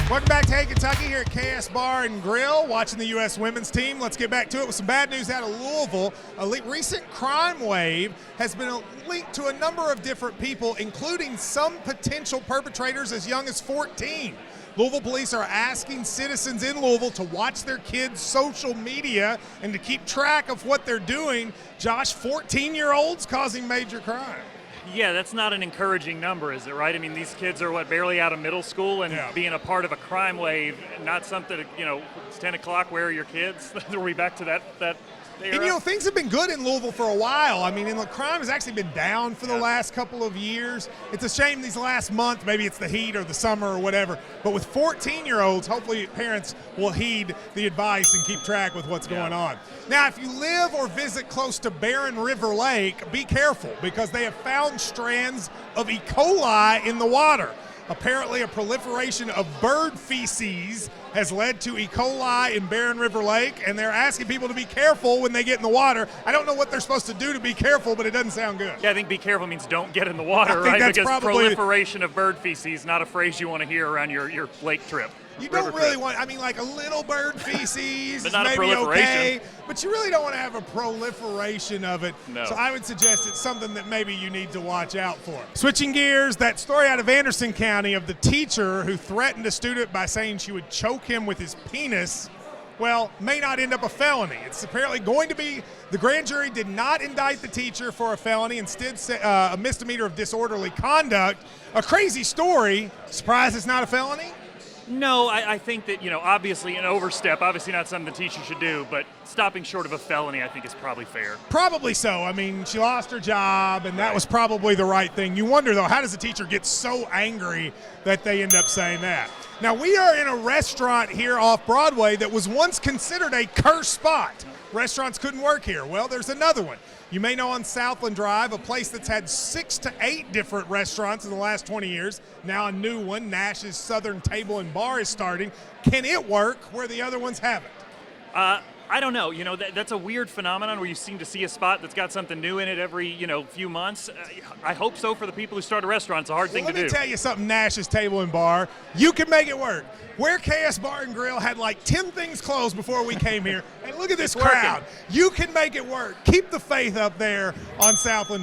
Welcome back to Hey Kentucky here at KS Bar and Grill, watching the U.S. women's team. Let's get back to it with some bad news out of Louisville. A recent crime wave has been linked to a number of different people, including some potential perpetrators as young as 14. Louisville police are asking citizens in Louisville to watch their kids' social media and to keep track of what they're doing. Josh, 14-year-olds causing major crime. Yeah, that's not an encouraging number, is it, right? I mean, these kids are, barely out of middle school, and being a part of a crime wave, not something, it's 10 o'clock, where are your kids? Are we back to that era? And, things have been good in Louisville for a while. I mean, and the crime has actually been down for the last couple of years. It's a shame these last month, maybe it's the heat or the summer or whatever, but with 14-year-olds, hopefully parents will heed the advice and keep track with what's going on. Now, if you live or visit close to Barren River Lake, be careful because they have found strands of E. coli in the water. Apparently, a proliferation of bird feces has led to E. coli in Barren River Lake, and they're asking people to be careful when they get in the water. I don't know what they're supposed to do to be careful, but it doesn't sound good. Yeah, I think be careful means don't get in the water, right? Because proliferation of bird feces, not a phrase you want to hear around your lake trip. You don't really want, like a little bird feces but not is maybe maybe okay, proliferation. but you really don't want to have a proliferation of it. No. So I would suggest it's something that maybe you need to watch out for. Switching gears, that story out of Anderson County of the teacher who threatened a student by saying she would choke him with his penis, may not end up a felony. It's apparently going to be, the grand jury did not indict the teacher for a felony, instead a misdemeanor of disorderly conduct. A crazy story. Surprised it's not a felony? No, I think that, obviously an overstep, obviously not something the teacher should do, but stopping short of a felony I think is probably fair. Probably so. I mean, she lost her job, and that was probably the right thing. You wonder, though, how does a teacher get so angry that they end up saying that? Now, we are in a restaurant here off Broadway that was once considered a cursed spot. Restaurants couldn't work here. Well, there's another one. You may know on Southland Drive, a place that's had 6 to 8 different restaurants in the last 20 years. Now a new one, Nash's Southern Table and Bar, is starting. Can it work where the other ones haven't? I don't know. That's a weird phenomenon where you seem to see a spot that's got something new in it every, few months. I hope so for the people who start a restaurant. It's a hard thing to do. Let me tell you something, Nash's Table and Bar. You can make it work. Where KS Bar and Grill had like 10 things closed before we came here, and look at this crowd. You can make it work. Keep the faith up there on Southland.